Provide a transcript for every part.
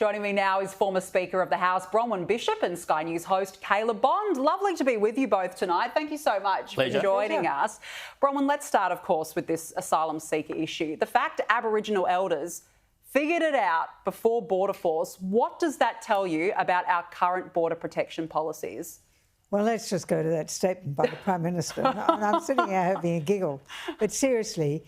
Joining me now is former Speaker of the House, Bronwyn Bishop, and Sky News host, Caleb Bond. Lovely to be with you both tonight. Thank you so much for joining us. Bronwyn, let's start, of course, with this asylum seeker issue. The fact Aboriginal elders figured it out before Border Force, what does that tell you about our current border protection policies? Well, let's just go to that statement by the Prime Minister. I'm sitting here having a giggle. But seriously,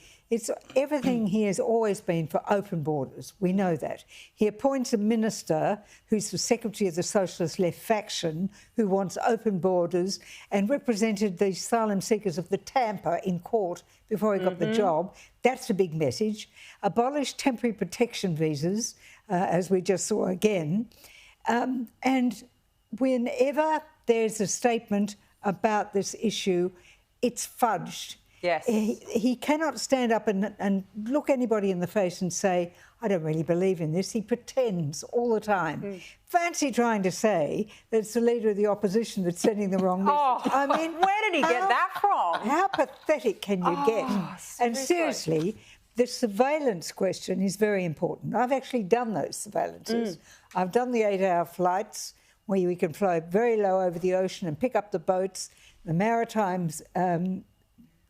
everything he has always been for open borders. We know that. He appoints a minister who's the secretary of the Socialist Left faction who wants open borders and represented the asylum seekers of the Tampa in court before he got the job. That's a big message. Abolish temporary protection visas, as we just saw again. And whenever there's a statement about this issue, it's fudged. Yes. He cannot stand up and look anybody in the face and say, I don't really believe in this. He pretends all the time. Fancy trying to say that it's the leader of the opposition that's sending the wrong message. I mean, where did he get that from? How pathetic can you get? And seriously, the surveillance question is very important. I've actually done those surveillances. I've done the 8-hour flights where we can fly very low over the ocean and pick up the boats. The Maritimes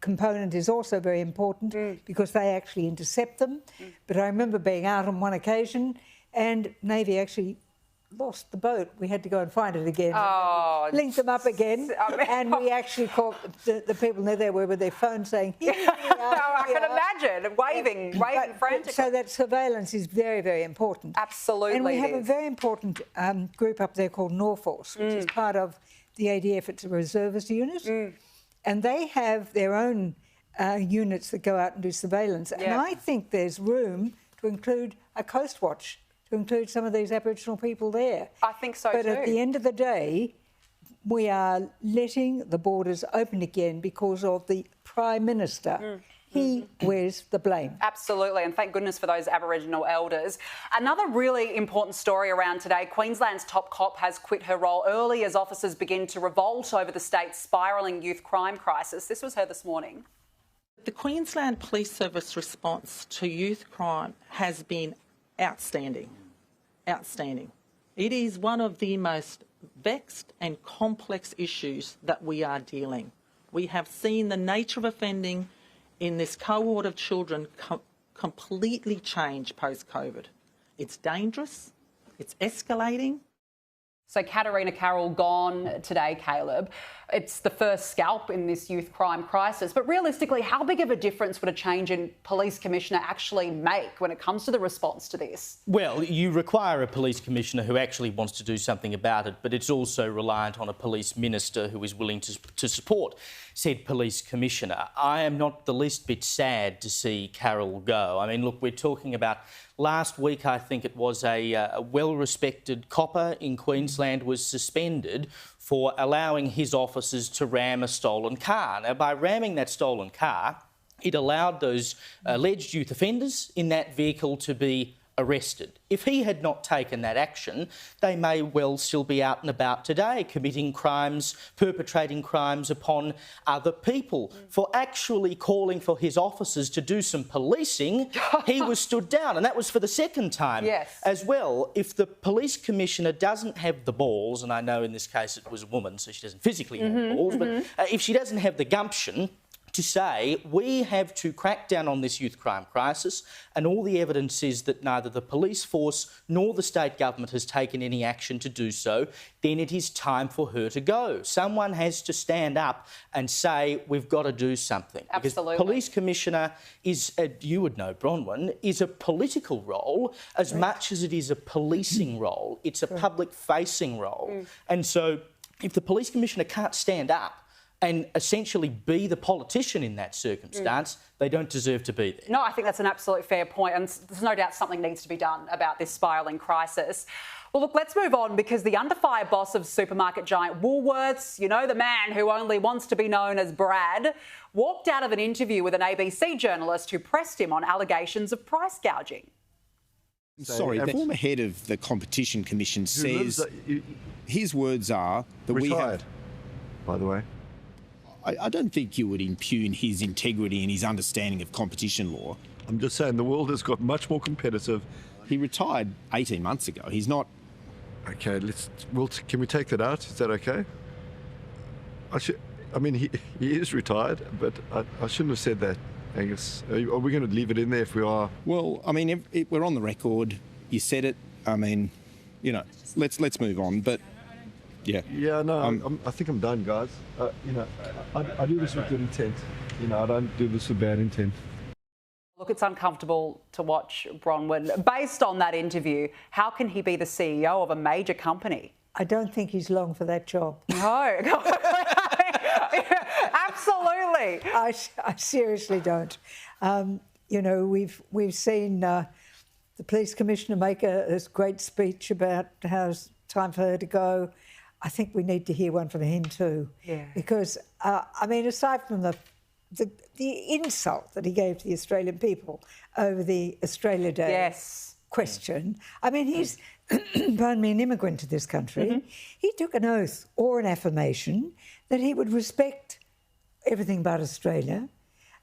component is also very important because they actually intercept them. But I remember being out on one occasion and Navy actually lost the boat. We had to go and find it again. Link them up again. And we actually caught the people there were with their phones saying, here we are, I can imagine, waving frantically. So that surveillance is very, very important. Absolutely. And we have a very important group up there called Norforce, which is part of the ADF. It's a reservist unit. And they have their own units that go out and do surveillance. And I think there's room to include a Coast Watch, to include some of these Aboriginal people there. I think so but too. But at the end of the day, we are letting the borders open again because of the Prime Minister. He wears the blame. Absolutely, and thank goodness for those Aboriginal elders. Another really important story around today, Queensland's top cop has quit her role early as officers begin to revolt over the state's spiralling youth crime crisis. This was her this morning. The Queensland Police Service response to youth crime has been outstanding. Outstanding. It is one of the most vexed and complex issues that we are dealing. We have seen the nature of offending in this cohort of children completely change post-COVID. It's dangerous, it's escalating. So Katarina Carroll gone today, Caleb. It's the first scalp in this youth crime crisis. But realistically, how big of a difference would a change in police commissioner actually make when it comes to the response to this? Well, you require a police commissioner who actually wants to do something about it, but it's also reliant on a police minister who is willing to support said police commissioner. I am not the least bit sad to see Carroll go. I mean, look, we're talking about last week, I think it was a well-respected copper in Queensland was suspended for allowing his officers to ram a stolen car. Now, by ramming that stolen car, it allowed those alleged youth offenders in that vehicle to be arrested. If he had not taken that action, they may well still be out and about today committing crimes, perpetrating crimes upon other people. For actually calling for his officers to do some policing, he was stood down, and that was for the second time as well. If the police commissioner doesn't have the balls, and I know in this case it was a woman, so she doesn't physically have the balls, but if she doesn't have the gumption to say we have to crack down on this youth crime crisis, and all the evidence is that neither the police force nor the state government has taken any action to do so, then it is time for her to go. Someone has to stand up and say we've got to do something. Absolutely. Because police commissioner is, you would know, Bronwyn, is a political role as much as it is a policing role. It's a public-facing role. And so if the police commissioner can't stand up and essentially be the politician in that circumstance, they don't deserve to be there. No, I think that's an absolute fair point, and there's no doubt something needs to be done about this spiralling crisis. Well, look, let's move on, because the under-fire boss of supermarket giant Woolworths, you know, the man who only wants to be known as Brad, walked out of an interview with an ABC journalist who pressed him on allegations of price gouging. Sorry, the former head of the Competition Commission says his words are that we have... by the way. I don't think you would impugn his integrity and his understanding of competition law. I'm just saying the world has got much more competitive. He retired 18 months ago. He's not... Okay, can we take that out? Is that okay? I mean, he is retired, but I shouldn't have said that, Angus. Are we going to leave it in there if we are? Well, I mean, we're on the record. You said it. I mean, you know, let's move on. But yeah. Yeah, no, I think I'm done, guys. You know, I do this with good intent. You know, I don't do this with bad intent. Look, it's uncomfortable to watch Bronwyn. Based on that interview, how can he be the CEO of a major company? I don't think he's long for that job. No. Absolutely. I seriously don't. You know, we've seen the police commissioner make this great speech about how it's time for her to go. I think we need to hear one from him too. Yeah. Because, I mean, aside from the insult that he gave to the Australian people over the Australia Day question, I mean, he's, pardon me, an immigrant to this country. Mm-hmm. He took an oath or an affirmation that he would respect everything about Australia.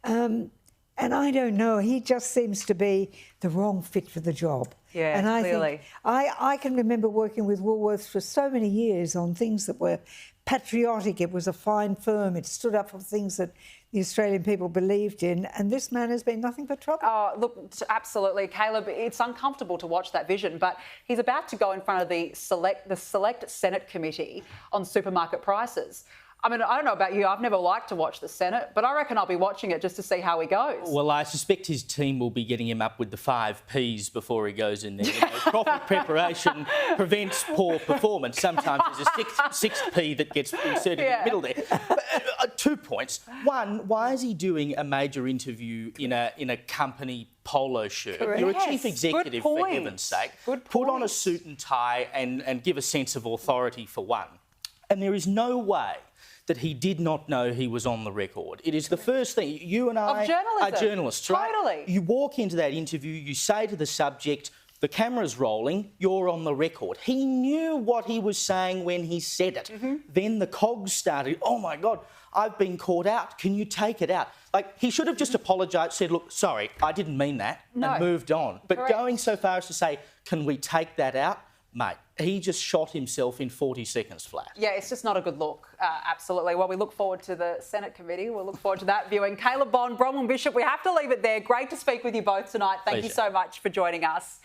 And I don't know, he just seems to be the wrong fit for the job. Yeah, and I clearly. think I can remember working with Woolworths for so many years on things that were patriotic. It was a fine firm. It stood up for things that the Australian people believed in, and this man has been nothing but trouble. Oh, look, absolutely, Caleb. It's uncomfortable to watch that vision, but he's about to go in front of the Select Senate Committee on supermarket prices. I mean, I don't know about you, I've never liked to watch the Senate, but I reckon I'll be watching it just to see how he goes. Well, I suspect his team will be getting him up with the 5 Ps before he goes in there. You know, proper preparation prevents poor performance. Sometimes there's a sixth P that gets inserted in the middle there. But, 2 points. One, why is he doing a major interview in a company polo shirt? Correct. You're a chief executive, for heaven's sake. Put on a suit and tie and give a sense of authority for one. And there is no way that he did not know he was on the record. It is the first thing. You and I are journalists, right? Totally. You walk into that interview, you say to the subject, the camera's rolling, you're on the record. He knew what he was saying when he said it. Mm-hmm. Then the cogs started, oh my God, I've been caught out. Can you take it out? Like, he should have just apologised, said, look, sorry, I didn't mean that, and moved on. But going so far as to say, can we take that out? Mate, he just shot himself in 40 seconds flat. Yeah, it's just not a good look, absolutely. Well, we look forward to the Senate committee. We'll look forward to that viewing. Caleb Bond, Bronwyn Bishop, we have to leave it there. Great to speak with you both tonight. Thank you so much for joining us.